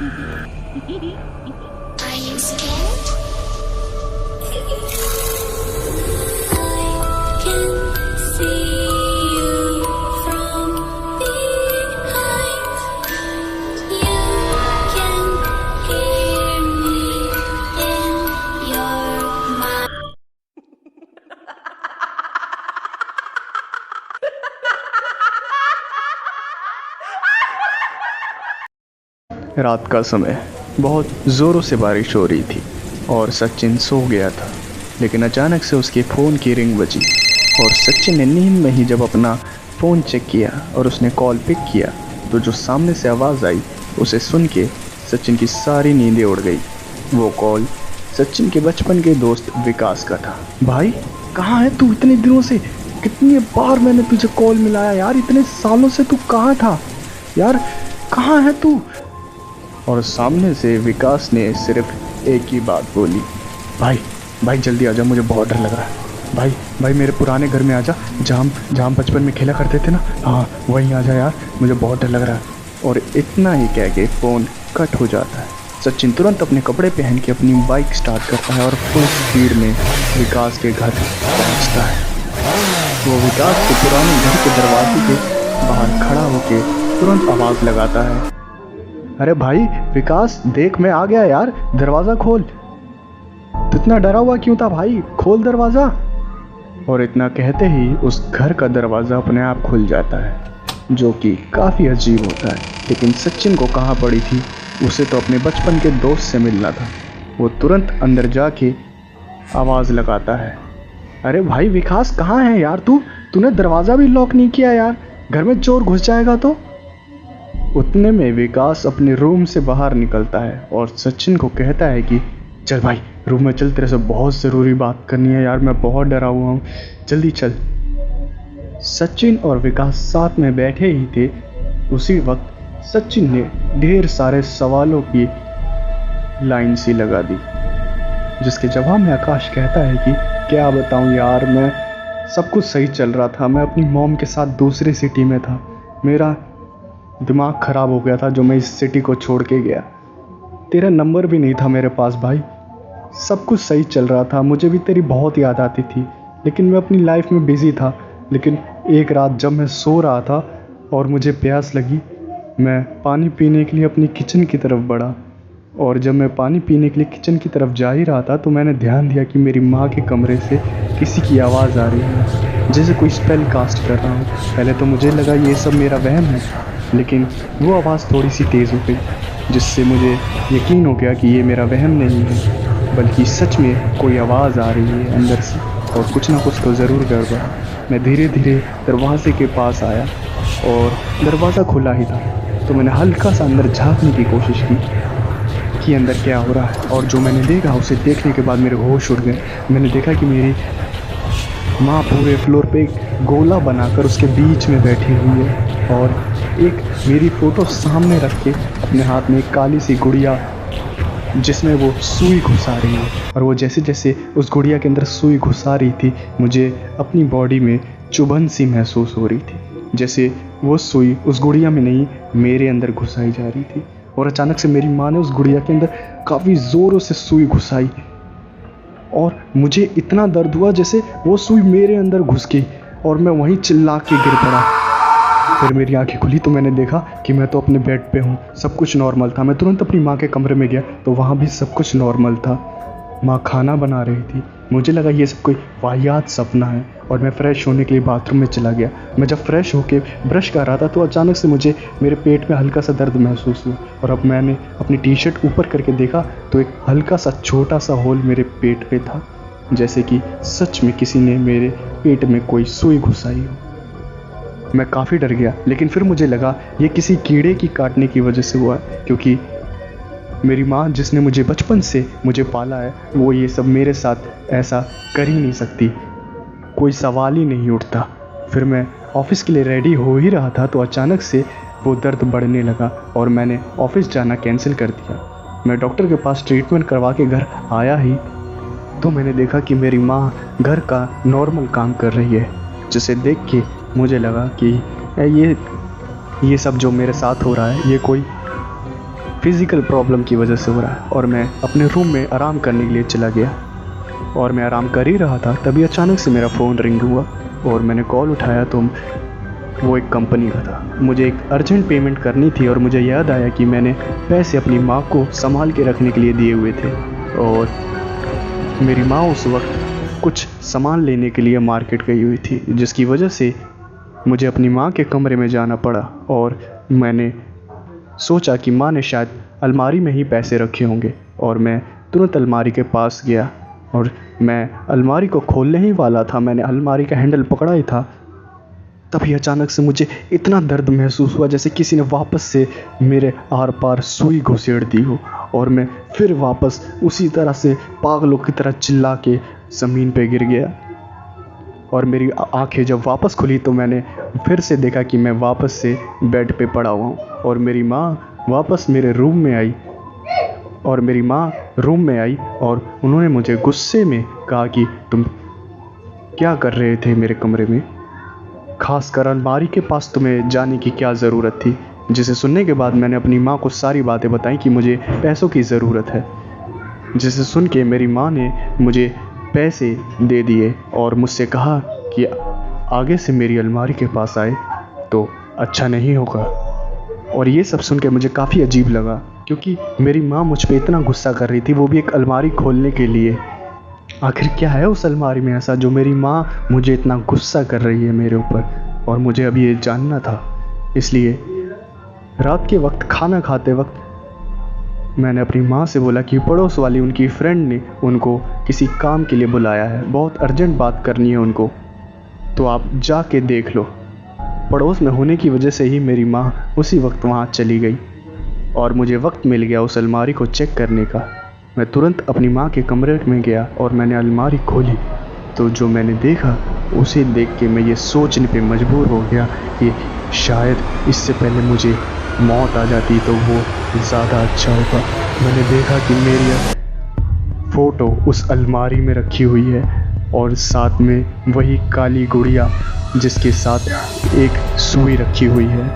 Are you scared? I can see you from behind. You can hear me in your mind. रात का समय बहुत ज़ोरों से बारिश हो रही थी और सचिन सो गया था, लेकिन अचानक से उसके फ़ोन की रिंग बजी और सचिन ने नींद में ही जब अपना फ़ोन चेक किया और उसने कॉल पिक किया तो जो सामने से आवाज़ आई उसे सुन के सचिन की सारी नींदें उड़ गई। वो कॉल सचिन के बचपन के दोस्त विकास का था। भाई कहाँ है तू इतने दिनों से? कितनी बार मैंने तुझे कॉल मिलाया यार, इतने सालों से तू कहाँ था यार, कहाँ है तू? और सामने से विकास ने सिर्फ एक ही बात बोली, भाई भाई जल्दी आजा, मुझे बहुत डर लग रहा है। भाई भाई मेरे पुराने घर में आजा, जहाँ हम बचपन में खेला करते थे ना, हाँ वहीं आजा यार, मुझे बहुत डर लग रहा है। और इतना ही कह के फ़ोन कट हो जाता है। सचिन तुरंत अपने कपड़े पहन के अपनी बाइक स्टार्ट करता है और फुल स्पीड में विकास के घर पहुँचता है। वो विकास के पुराने घर के दरवाजे के बाहर खड़ा होकर तुरंत आवाज़ लगाता है, अरे भाई विकास देख मैं आ गया यार, दरवाज़ा खोल। तो इतना डरा हुआ क्यों था भाई, खोल दरवाज़ा। और इतना कहते ही उस घर का दरवाज़ा अपने आप खुल जाता है, जो कि काफ़ी अजीब होता है। लेकिन सचिन को कहाँ पड़ी थी, उसे तो अपने बचपन के दोस्त से मिलना था। वो तुरंत अंदर जाके आवाज़ लगाता है, अरे भाई विकास कहाँ है यार तूने दरवाज़ा भी लॉक नहीं किया यार, घर में चोर घुस जाएगा तो। उतने में विकास अपने रूम से बाहर निकलता है और सचिन को कहता है कि चल भाई रूम में चल, तेरे से बहुत ज़रूरी बात करनी है यार, मैं बहुत डरा हुआ हूँ, जल्दी चल। सचिन और विकास साथ में बैठे ही थे। उसी वक्त सचिन ने ढेर सारे सवालों की लाइन सी लगा दी, जिसके जवाब में आकाश कहता है कि क्या बताऊँ यार, मैं सब कुछ सही चल रहा था, मैं अपनी मॉम के साथ दूसरी सिटी में था, मेरा दिमाग ख़राब हो गया था जो मैं इस सिटी को छोड़ के गया, तेरा नंबर भी नहीं था मेरे पास भाई, सब कुछ सही चल रहा था, मुझे भी तेरी बहुत याद आती थी, लेकिन मैं अपनी लाइफ में बिज़ी था। लेकिन एक रात जब मैं सो रहा था और मुझे प्यास लगी, मैं पानी पीने के लिए अपनी किचन की तरफ बढ़ा, और जब मैं पानी पीने के लिए किचन की तरफ जा ही रहा था तो मैंने ध्यान दिया कि मेरी माँ के कमरे से किसी की आवाज़ आ रही है, जैसे कोई स्पेल कास्ट कर रहा हूँ। पहले तो मुझे लगा ये सब मेरा वहम है, लेकिन वो आवाज़ थोड़ी सी तेज़ हो गई, जिससे मुझे यकीन हो गया कि ये मेरा वहम नहीं है, बल्कि सच में कोई आवाज़ आ रही है अंदर से, और कुछ ना कुछ तो ज़रूर गड़बड़। मैं धीरे धीरे दरवाजे के पास आया और दरवाज़ा खुला ही था, तो मैंने हल्का सा अंदर झांकने की कोशिश की कि अंदर क्या हो रहा है। और जो मैंने देखा, उसे देखने के बाद मेरे होश उड़ गए। मैंने देखा कि मेरी माँ पूरे फ्लोर पे एक गोला बनाकर उसके बीच में बैठी हुई है, और एक मेरी फ़ोटो सामने रख के अपने हाथ में एक काली सी गुड़िया जिसमें वो सुई घुसा रही है। और वो जैसे जैसे उस गुड़िया के अंदर सुई घुसा रही थी, मुझे अपनी बॉडी में चुभन सी महसूस हो रही थी, जैसे वो सुई उस गुड़िया में नहीं मेरे अंदर घुसाई जा रही थी। और अचानक से मेरी माँ ने उस गुड़िया के अंदर काफ़ी ज़ोरों से सुई घुसाई, और मुझे इतना दर्द हुआ जैसे वो सुई मेरे अंदर घुस गई, और मैं वहीं चिल्ला के गिर पड़ा। फिर मेरी आंखें खुली तो मैंने देखा कि मैं तो अपने बेड पे हूँ, सब कुछ नॉर्मल था। मैं तुरंत अपनी माँ के कमरे में गया तो वहाँ भी सब कुछ नॉर्मल था। माँ खाना बना रही थी। मुझे लगा ये सब कोई वाहियात सपना है, और मैं फ़्रेश होने के लिए बाथरूम में चला गया। मैं जब फ्रेश होके ब्रश कर रहा था तो अचानक से मुझे मेरे पेट में हल्का सा दर्द महसूस हुआ, और अब मैंने अपनी टी शर्ट ऊपर करके देखा तो एक हल्का सा छोटा सा होल मेरे पेट पे था, जैसे कि सच में किसी ने मेरे पेट में कोई सुई घुसाई हो। मैं काफ़ी डर गया, लेकिन फिर मुझे लगा ये किसी कीड़े की काटने की वजह से हुआ, क्योंकि मेरी माँ जिसने मुझे बचपन से मुझे पाला है, वो ये सब मेरे साथ ऐसा कर ही नहीं सकती, कोई सवाल ही नहीं उठता। फिर मैं ऑफ़िस के लिए रेडी हो ही रहा था तो अचानक से वो दर्द बढ़ने लगा और मैंने ऑफ़िस जाना कैंसिल कर दिया। मैं डॉक्टर के पास ट्रीटमेंट करवा के घर आया ही तो मैंने देखा कि मेरी माँ घर का नॉर्मल काम कर रही है, जिसे देख के मुझे लगा कि ये सब जो मेरे साथ हो रहा है ये कोई फिज़िकल प्रॉब्लम की वजह से हो रहा है। और मैं अपने रूम में आराम करने के लिए चला गया और मैं आराम कर ही रहा था, तभी अचानक से मेरा फ़ोन रिंग हुआ और मैंने कॉल उठाया तो वो एक कंपनी का था। मुझे एक अर्जेंट पेमेंट करनी थी और मुझे याद आया कि मैंने पैसे अपनी माँ को संभाल के रखने के लिए दिए हुए थे और मेरी माँ उस वक्त कुछ सामान लेने के लिए मार्केट गई हुई थी, जिसकी वजह से मुझे अपनी माँ के कमरे में जाना पड़ा। और मैंने सोचा कि माँ ने शायद अलमारी में ही पैसे रखे होंगे और मैं तुरंत अलमारी के पास गया और मैं अलमारी को खोलने ही वाला था, मैंने अलमारी का हैंडल पकड़ा ही था, तभी अचानक से मुझे इतना दर्द महसूस हुआ जैसे किसी ने वापस से मेरे आर पार सुई घुसेड़ दी हो और मैं फिर वापस उसी तरह से पागलों की तरह चिल्ला के ज़मीन पे गिर गया। और मेरी आंखें जब वापस खुली तो मैंने फिर से देखा कि मैं वापस से बेड पे पड़ा हुआ हूँ और मेरी माँ वापस मेरे रूम में आई और उन्होंने मुझे गुस्से में कहा कि तुम क्या कर रहे थे मेरे कमरे में, खासकर अलमारी के पास तुम्हें जाने की क्या ज़रूरत थी। जिसे सुनने के बाद मैंने अपनी माँ को सारी बातें बताई कि मुझे पैसों की ज़रूरत है। जिसे सुन के मेरी माँ ने मुझे पैसे दे दिए और मुझसे कहा कि आगे से मेरी अलमारी के पास आए तो अच्छा नहीं होगा। और ये सब सुन के मुझे काफ़ी अजीब लगा क्योंकि मेरी माँ मुझ पे इतना गुस्सा कर रही थी, वो भी एक अलमारी खोलने के लिए। आखिर क्या है उस अलमारी में ऐसा जो मेरी माँ मुझे इतना गुस्सा कर रही है मेरे ऊपर, और मुझे अभी ये जानना था। इसलिए रात के वक्त खाना खाते वक्त मैंने अपनी माँ से बोला कि पड़ोस वाली उनकी फ्रेंड ने उनको किसी काम के लिए बुलाया है, बहुत अर्जेंट बात करनी है उनको, तो आप जाके देख लो। पड़ोस में होने की वजह से ही मेरी माँ उसी वक्त वहाँ चली गई और मुझे वक्त मिल गया उस अलमारी को चेक करने का। मैं तुरंत अपनी माँ के कमरे में गया और मैंने अलमारी खोली तो जो मैंने देखा उसे देख के मैं ये सोचने पे मजबूर हो गया कि शायद इससे पहले मुझे मौत आ जाती तो वो ज़्यादा अच्छा होगा। मैंने देखा कि मेरी फ़ोटो उस अलमारी में रखी हुई है और साथ में वही काली गुड़िया जिसके साथ एक सुई रखी हुई है,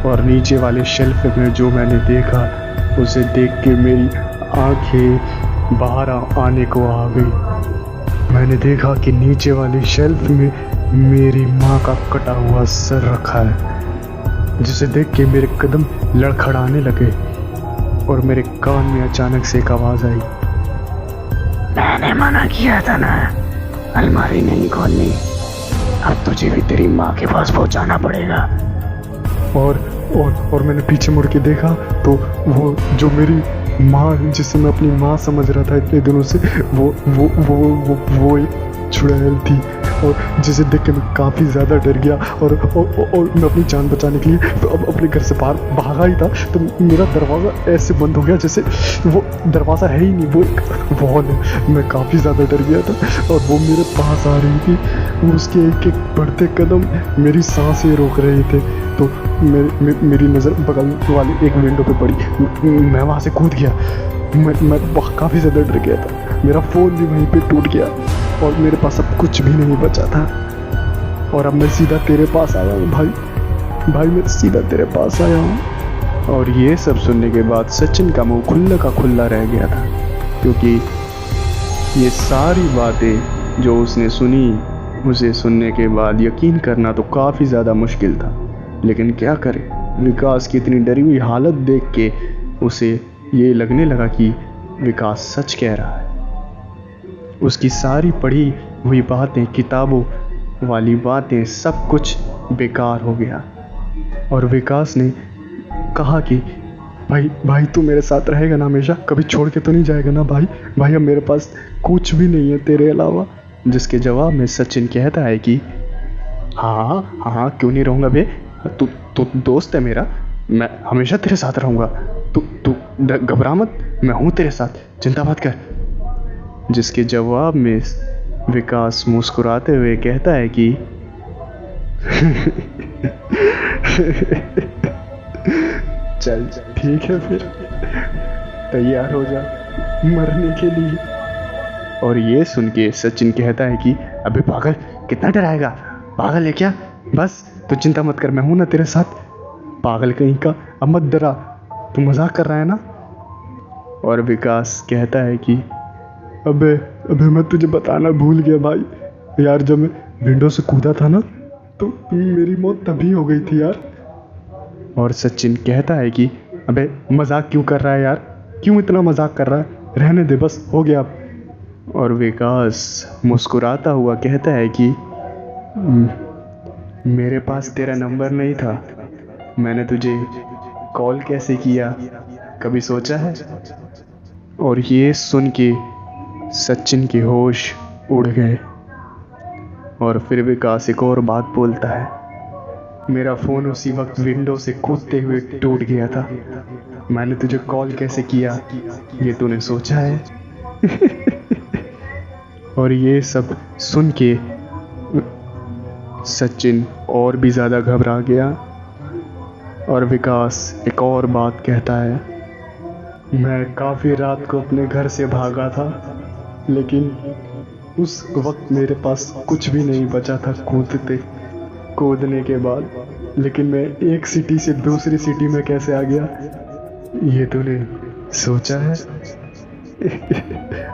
और नीचे वाले शेल्फ में जो मैंने देखा उसे देख के मेरी आंखें बाहर आने को आ गई। मैंने देखा कि नीचे वाले शेल्फ में मेरी माँ का कटा हुआ सर रखा है, जिसे देख के मेरे कदम लड़खड़ाने लगे और मेरे कान में अचानक से एक आवाज़ आई, मैंने मना किया था ना अलमारी नहीं खोलनी, अब तुझे भी तेरी माँ के पास पहुँचाना पड़ेगा। और मैंने पीछे मुड़ के देखा तो वो जो मेरी माँ, जिसे मैं अपनी माँ समझ रहा था इतने दिनों से, वो एक चुड़ैल थी और जिसे देख के मैं काफ़ी ज़्यादा डर गया और मैं अपनी जान बचाने के लिए तो अब अपने घर से बाहर भागा ही था तो मेरा दरवाज़ा ऐसे बंद हो गया जैसे वो दरवाज़ा है ही नहीं, वो एक वॉल है। मैं काफ़ी ज़्यादा डर गया था और वो मेरे पास आ रही थी, उसके एक एक बढ़ते कदम मेरी सांसें रोक रहे थे। तो मेरी नज़र बगल वाली एक विंडो पे पड़ी, मैं वहाँ से कूद गया। मैं काफ़ी ज़्यादा डर गया था, मेरा फ़ोन भी वहीं पे टूट गया और मेरे पास अब कुछ भी नहीं बचा था। और अब मैं सीधा तेरे पास आया हूँ भाई, मैं सीधा तेरे पास आया हूँ। और ये सब सुनने के बाद सचिन का मुंह खुल्ला का खुल्ला रह गया था, क्योंकि ये सारी बातें जो उसने सुनी, उसे सुनने के बाद यकीन करना तो काफ़ी ज़्यादा मुश्किल था। लेकिन क्या करे, विकास की इतनी डरी हुई हालत देख के उसे ये लगने लगा कि विकास सच कह रहा है। उसकी सारी पढ़ी हुई बातें, किताबों वाली बातें, सब कुछ बेकार हो गया। और विकास ने कहा कि भाई तू मेरे साथ रहेगा ना हमेशा, कभी छोड़ के तो नहीं जाएगा ना भाई अब मेरे पास कुछ भी नहीं है तेरे अलावा। जिसके जवाब में सचिन कहता है कि हाँ क्यों नहीं रहूँगा बे, तू दोस्त है मेरा, मैं हमेशा तेरे साथ रहूँगा, तू घबरा मत, मैं हूँ तेरे साथ, चिंता मत कर। जिसके जवाब में विकास मुस्कुराते हुए कहता है कि चल ठीक है फिर, तैयार हो जा मरने के लिए। और ये सुन के सचिन कहता है कि अबे पागल, कितना डराएगा, पागल है क्या, बस तू चिंता मत कर, मैं हूं ना तेरे साथ, पागल कहीं का, अब मत डरा, तू मजाक कर रहा है ना? और विकास कहता है कि अबे अबे मैं तुझे बताना भूल गया भाई यार, जब मैं विंडो से कूदा था ना तो मेरी मौत तभी हो गई थी यार। और सचिन कहता है कि अबे मजाक क्यों कर रहा है यार, क्यों इतना मजाक कर रहा है, रहने दे बस, हो गया अब। और विकास मुस्कुराता हुआ कहता है कि मेरे पास तेरा नंबर नहीं था, मैंने तुझे कॉल कैसे किया, कभी सोचा है? और ये सुन के सचिन के होश उड़ गए। और फिर विकास एक और बात बोलता है, मेरा फ़ोन उसी वक्त विंडो से कूदते हुए टूट गया था, मैंने तुझे कॉल कैसे किया ये तूने सोचा है? और ये सब सुन के सचिन और भी ज़्यादा घबरा गया। और विकास एक और बात कहता है, मैं काफ़ी रात को अपने घर से भागा था, लेकिन उस वक्त मेरे पास कुछ भी नहीं बचा था कूदने के बाद, लेकिन मैं एक सिटी से दूसरी सिटी में कैसे आ गया ये तूने सोचा है?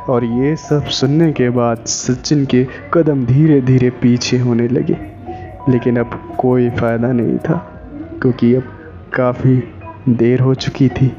और ये सब सुनने के बाद सचिन के कदम धीरे धीरे पीछे होने लगे, लेकिन अब कोई फ़ायदा नहीं था क्योंकि अब काफ़ी देर हो चुकी थी।